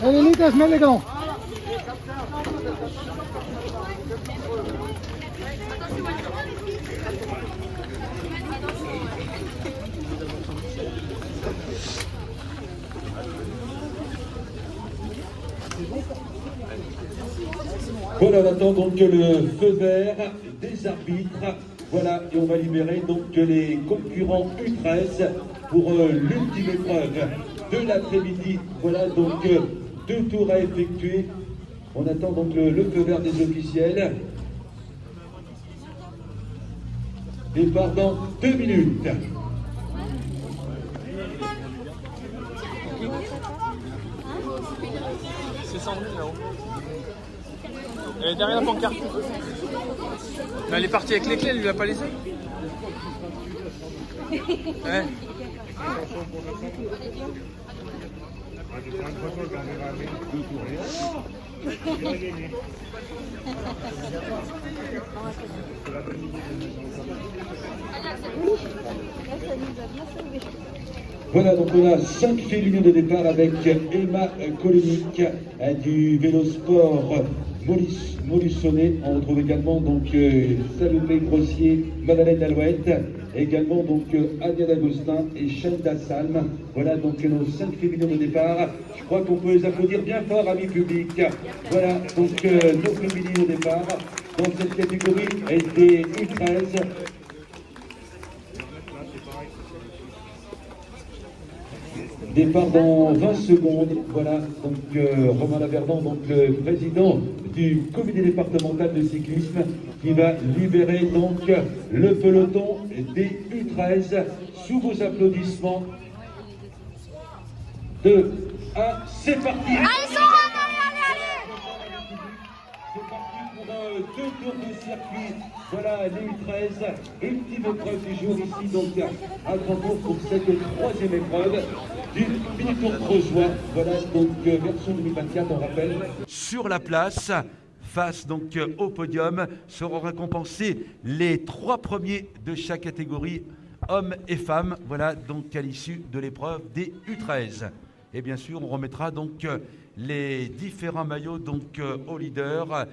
Elenitas, Mélégan. Voilà, on attend donc le feu vert des arbitres. Voilà, et on va libérer donc les concurrents U13 pour l'ultime épreuve de l'après-midi. Voilà, donc 2 tours à effectuer. On attend donc le feu vert des officiels. Départ dans 2 minutes. C'est Sandrine là-haut. Elle est derrière la pancarte. Mais elle est partie avec les clés, elle lui a pas laissé. Ouais. Voilà, donc on a 5 féminines de départ avec Emma Kolenic du Vélosport Molusonnet. On retrouve également donc Salomé Grossier, Madeleine Alouette, également donc Adia D'Agostin et Chenda Salm. Voilà donc nos 5 féminines de départ. Je crois qu'on peut les applaudir bien fort, amis publics. Voilà donc nos féminines au départ dans cette catégorie des U13. Départ dans 20 secondes. Voilà, donc Romain Laverdon, donc le président du comité départemental de cyclisme, qui va libérer donc le peloton des U13 sous vos applaudissements. 2, 1, c'est parti. Allez, C'est parti pour 2 tours de circuit. Voilà les U13, ultime épreuve du jour ici, donc à Grandbourg pour cette 3e épreuve du mini-tour creusois. Voilà donc version 2024, on rappelle. Sur la place, face donc au podium, seront récompensés les 3 premiers de chaque catégorie, hommes et femmes. Voilà donc à l'issue de l'épreuve des U13. Et bien sûr, on remettra donc les différents maillots donc aux leaders.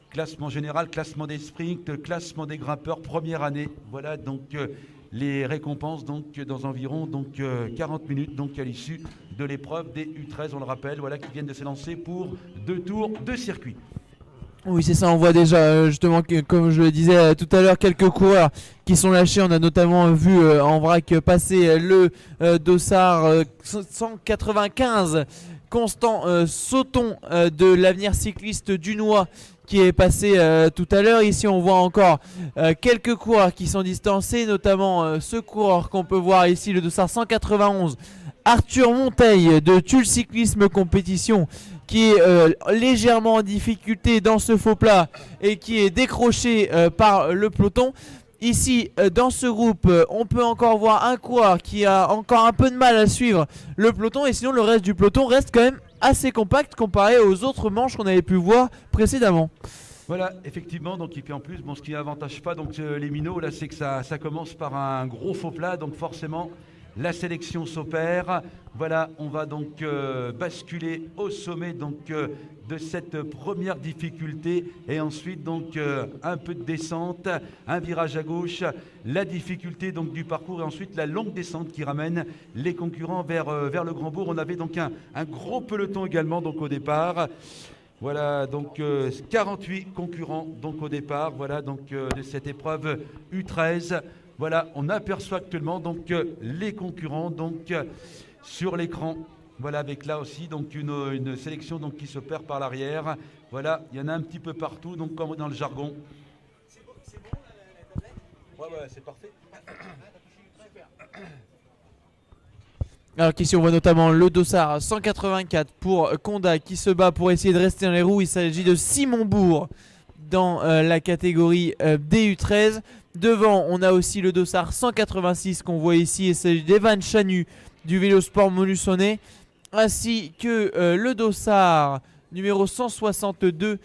Classement général, classement des sprints, classement des grimpeurs, première année. Voilà donc les récompenses donc dans environ donc 40 minutes donc à l'issue de l'épreuve des U13, on le rappelle, voilà qui viennent de s'élancer pour 2 tours de circuit. Oui, c'est ça, on voit déjà justement que, comme je le disais tout à l'heure, quelques coureurs qui sont lâchés. On a notamment vu en vrac passer le dossard 195 Constant Sauton de l'Avenir Cycliste Dunois, qui est passé tout à l'heure. Ici on voit encore quelques coureurs qui sont distancés, notamment ce coureur qu'on peut voir ici, le dossard 191 Arthur Monteil de Tulle Cyclisme Compétition, qui est légèrement en difficulté dans ce faux plat et qui est décroché par le peloton. Ici, dans ce groupe, on peut encore voir un coureur qui a encore un peu de mal à suivre le peloton, et sinon le reste du peloton reste quand même assez compact comparé aux autres manches qu'on avait pu voir précédemment. Voilà, effectivement, donc et puis en plus, bon, ce qui n'avantage pas donc les minots là, c'est que ça commence par un gros faux plat, donc forcément la sélection s'opère. Voilà, on va donc basculer au sommet donc de cette première difficulté, et ensuite donc un peu de descente, un virage à gauche, la difficulté donc du parcours, et ensuite la longue descente qui ramène les concurrents vers le Grand-Bourg. On avait donc un gros peloton également donc au départ. Voilà donc 48 concurrents donc au départ, voilà donc de cette épreuve U13. Voilà, on aperçoit actuellement donc les concurrents donc sur l'écran. Voilà, avec là aussi donc une sélection donc qui s'opère par l'arrière. Voilà, il y en a un petit peu partout, donc comme dans le jargon. C'est bon la tablette ? Ouais, c'est parfait. Alors qu'ici on voit notamment le dossard 184 pour Conda qui se bat pour essayer de rester dans les roues. Il s'agit de Simon Bourg dans la catégorie DU13. Devant, on a aussi le dossard 186 qu'on voit ici, et c'est d'Evan Chanu du Vélosport Molusonnet, ainsi que le dossard numéro 162.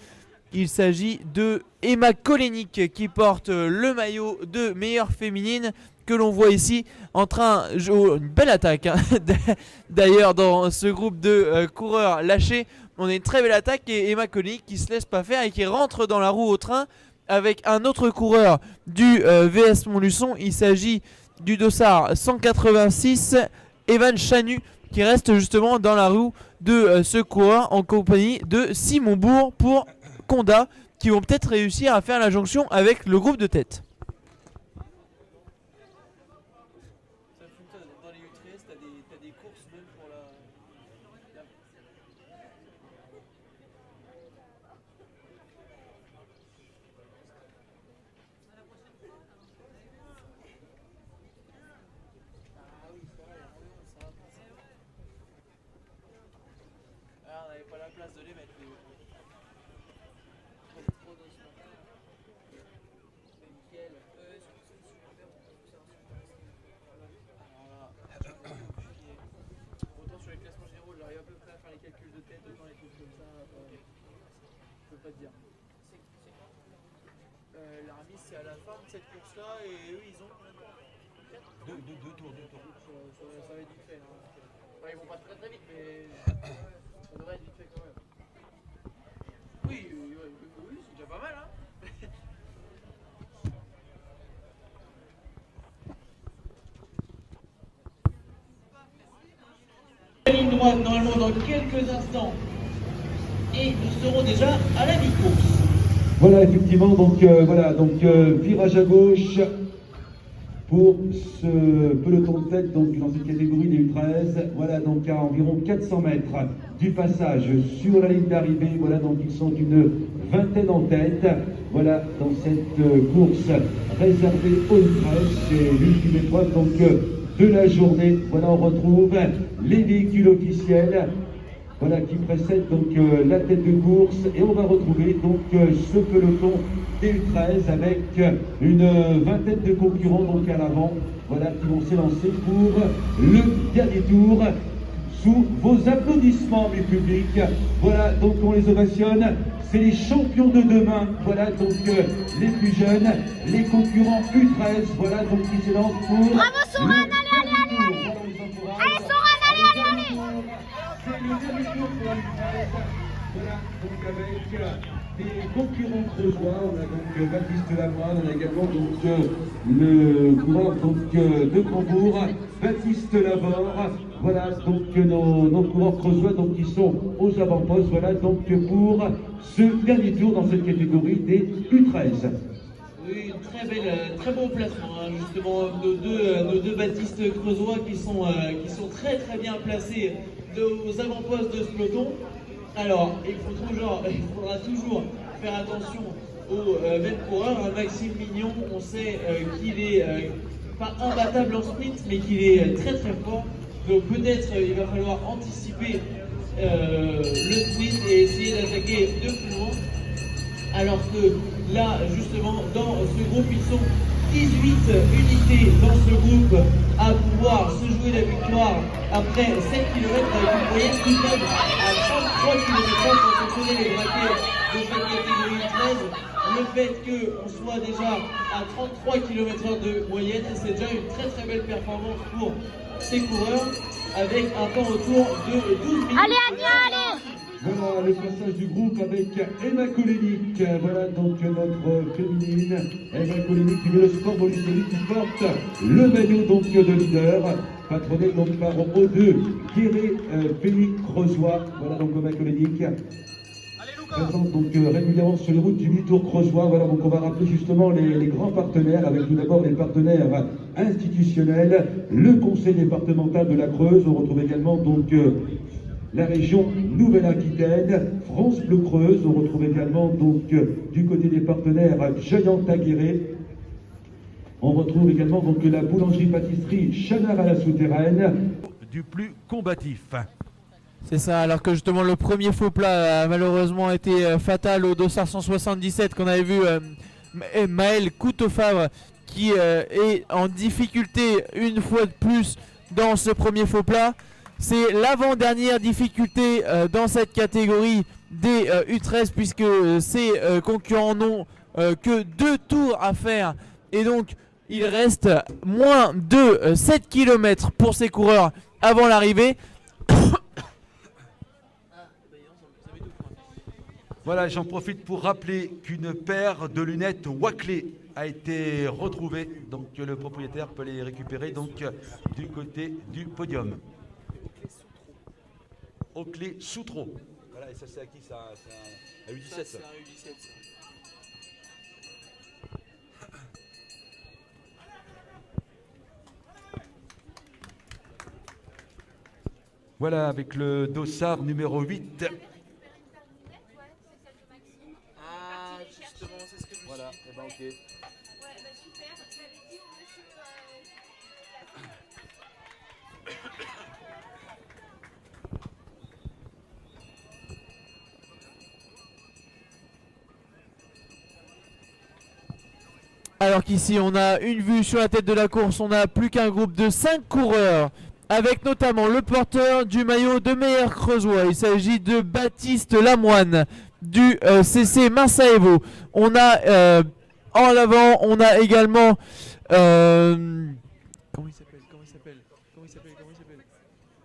Il s'agit de Emma Kolenic qui porte le maillot de meilleure féminine, que l'on voit ici en train, une belle attaque hein. D'ailleurs dans ce groupe de coureurs lâchés, on a une très belle attaque et Emma Koenig qui se laisse pas faire et qui rentre dans la roue au train avec un autre coureur du VS Montluçon. Il s'agit du dossard 186, Evan Chanu, qui reste justement dans la roue de ce coureur en compagnie de Simon Bourg pour Conda, qui vont peut-être réussir à faire la jonction avec le groupe de tête. La remise c'est à la fin de cette course là et eux ils ont Deux tours. ça va être vite fait hein. Enfin, ils vont pas très vite mais ça devrait être vite fait quand même. Oui, c'est déjà pas mal hein. La ligne droite normalement dans quelques instants et nous serons déjà à la mi-course. Voilà, effectivement, donc virage à gauche pour ce peloton de tête donc dans cette catégorie des U13. Voilà, donc à environ 400 mètres du passage sur la ligne d'arrivée. Voilà, donc ils sont une vingtaine en tête. Voilà, dans cette course réservée aux U13, c'est l'ultime épreuve donc de la journée. Voilà, on retrouve les véhicules officiels. Voilà, qui précède donc la tête de course et on va retrouver donc ce peloton des U13 avec une vingtaine de concurrents donc à l'avant, voilà, qui vont s'élancer pour le dernier tour sous vos applaudissements mes publics. Voilà, donc on les ovationne, c'est les champions de demain, voilà, donc les plus jeunes, les concurrents U13, voilà, donc qui s'élancent pour... Bravo Soran, allez. Allez Soran, allez. C'est le dernier tour pour l'U13. Voilà, donc avec des concurrents creusois, on a donc Baptiste Lamoine, on a également donc le coureur donc, de Cambourg, Baptiste Lavore. Voilà donc nos coureurs creusois donc qui sont aux avant-postes. Voilà donc pour ce dernier tour dans cette catégorie des U13. Oui, très bon placement, hein, justement, nos deux Baptiste creusois qui sont très bien placés aux avant-postes de ce peloton. Alors, il faudra toujours faire attention au même coureur, hein, Maxime Mignon. On sait qu'il est pas imbattable en sprint, mais qu'il est très fort. Donc peut-être il va falloir anticiper le sprint et essayer d'attaquer de plus loin. Alors que là, justement, dans ce groupe, ils sont 18 unités dans ce groupe à pouvoir se jouer la victoire après 7 km avec une moyenne qui tombe à 33 km/h quand on connaît les braquets de cette catégorie 13. Le fait qu'on soit déjà à 33 km/h de moyenne, c'est déjà une très belle performance pour ces coureurs avec un temps autour de 12 minutes. Allez Anya, allez. Voilà le passage du groupe avec Emma Kolenik. Voilà donc notre féminine Emma Kolenik qui met le sport bolivien qui porte le maillot donc de leader, patronné donc par O2 Guéret Pays Creusois. Voilà donc Emma Kolenik présente donc régulièrement sur les routes du mi-tour creusois. Voilà, donc on va rappeler justement les grands partenaires, avec tout d'abord les partenaires institutionnels, le conseil départemental de la Creuse. On retrouve également donc la région Nouvelle-Aquitaine, France Bleu Creuse. On retrouve également donc du côté des partenaires Giant-Aguirre. On retrouve également donc la boulangerie-pâtisserie Chanard à la Souterraine. Du plus combatif. C'est ça, alors que justement le premier faux plat a malheureusement été fatal au dossard 177 qu'on avait vu Maël Couteau-Favre qui est en difficulté une fois de plus dans ce premier faux plat. C'est l'avant-dernière difficulté dans cette catégorie des U13 puisque ces concurrents n'ont que 2 tours à faire et donc Il reste moins de 7 km pour ces coureurs avant l'arrivée. Voilà, j'en profite pour rappeler qu'une paire de lunettes Wackley a été retrouvée. Donc le propriétaire peut les récupérer donc du côté du podium. Oakley Soutreau. Voilà, et ça c'est à qui ça? C'est un U17 ça. Voilà, avec le dossard numéro 8. Ah, justement, c'est ce que je me suis Voilà, et ben ok. Ouais, bah super. J'avais dit au monsieur. Alors qu'ici on a une vue sur la tête de la course, on n'a plus qu'un groupe de 5 coureurs avec notamment le porteur du maillot de meilleur creusois. Il s'agit de Baptiste Lamoine du CC Marsaevo. On a en l'avant, on a également comment il s'appelle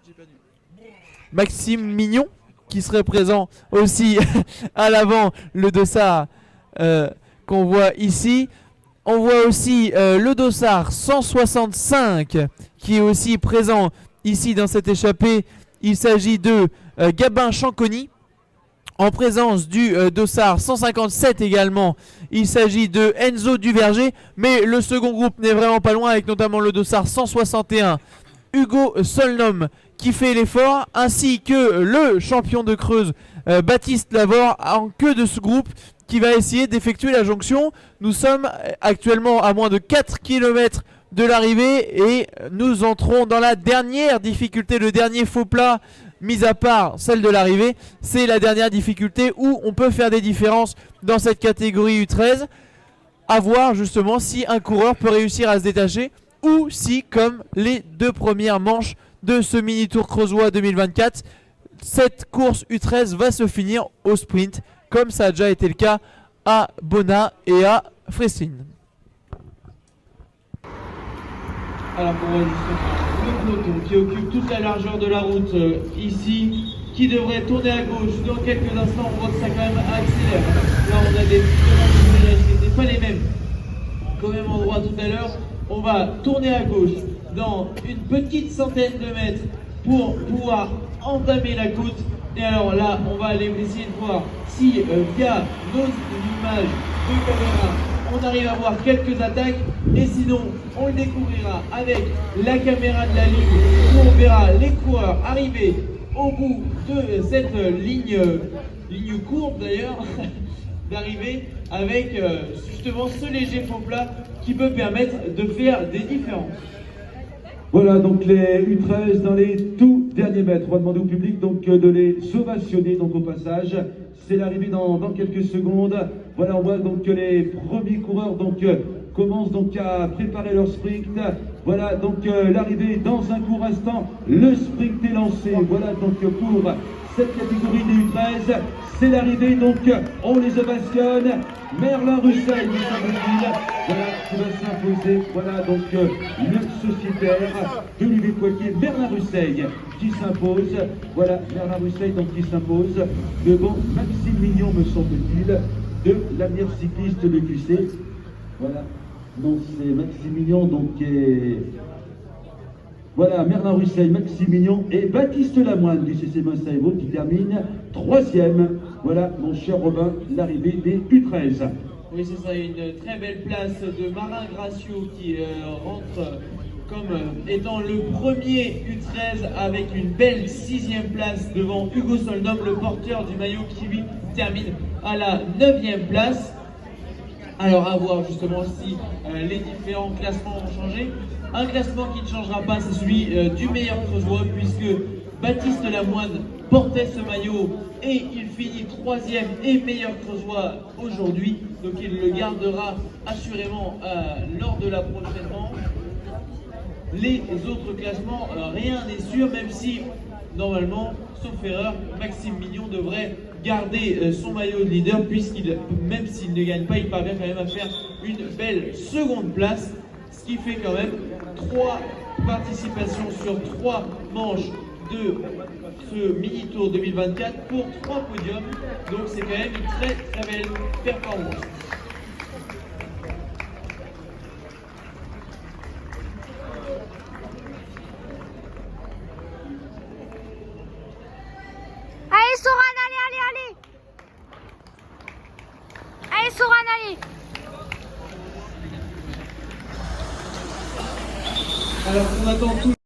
J'ai perdu. Maxime Mignon qui serait présent aussi à l'avant, le dossard qu'on voit ici. On voit aussi le dossard 165 qui est aussi présent ici dans cette échappée. Il s'agit de Gabin Chanconi. En présence du dossard 157 également, il s'agit de Enzo Duverger. Mais le second groupe n'est vraiment pas loin avec notamment le dossard 161, Hugo Solnom qui fait l'effort, ainsi que le champion de Creuse Baptiste Lavore en queue de ce groupe, qui va essayer d'effectuer la jonction. Nous sommes actuellement à moins de 4 km de l'arrivée et nous entrons dans la dernière difficulté, le dernier faux plat, mis à part celle de l'arrivée. C'est la dernière difficulté où on peut faire des différences dans cette catégorie U13. À voir justement si un coureur peut réussir à se détacher ou si, comme les 2 premières manches de ce mini tour creusois 2024, cette course U13 va se finir au sprint, comme ça a déjà été le cas à Bona et à Fressines. Alors on voit justement le peloton qui occupe toute la largeur de la route ici, qui devrait tourner à gauche. Dans quelques instants, on voit que ça quand même accélère. Là on a des virages qui n'étaient pas les mêmes qu'au même endroit tout à l'heure. On va tourner à gauche dans une petite centaine de mètres pour pouvoir entamer la côte. Et alors là, on va aller essayer de voir si via nos images de caméra, on arrive à voir quelques attaques. Et sinon, on le découvrira avec la caméra de la ligne où on verra les coureurs arriver au bout de cette ligne courbe d'ailleurs, d'arriver avec justement ce léger faux plat qui peut permettre de faire des différences. Voilà donc les U13 dans les tout derniers mètres. On va demander au public donc de les ovationner donc au passage. C'est l'arrivée dans quelques secondes. Voilà, on voit donc que les premiers coureurs donc commencent donc à préparer leur sprint. Voilà donc l'arrivée dans un court instant. Le sprint est lancé. Voilà donc pour cette catégorie des U13. C'est l'arrivée donc on les ovationne. Merlin Russell, voilà, qui va s'imposer. Voilà donc le sociétaire de l'UV-Poitiers, Merlin Russell, qui s'impose. Voilà, Merlin Russell donc qui s'impose devant Maxime Mignon, me semble-t-il, de l'avenir cycliste de QC. Voilà, non, c'est Maxime Mignon donc qui est... Voilà, Merlin Russell, Maxime Mignon et Baptiste Lamoine du CC Marsaevo qui termine 3e. Voilà, mon cher Robin, l'arrivée des U13. Oui, c'est ça, une très belle place de Marin Gracio qui rentre comme étant le premier U13 avec une belle 6e place devant Hugo Solnom, le porteur du maillot qui lui termine à la 9e place. Alors à voir justement si les différents classements vont changer. Un classement qui ne changera pas, c'est celui du meilleur creusois, puisque Baptiste Lamoine portait ce maillot et il finit 3e et meilleur creusois aujourd'hui. Donc il le gardera assurément lors de la prochaine manche. Les autres classements, rien n'est sûr, même si normalement, sauf erreur, Maxime Mignon devrait garder son maillot de leader, puisqu'il, même s'il ne gagne pas, il parvient quand même à faire une belle seconde place. Ce qui fait quand même 3 participations sur 3 manches de ce mini-tour 2024 pour 3 podiums. Donc c'est quand même une très très belle performance. Allez, Soran, allez. Allez, Soran, allez. Alors on attend tout.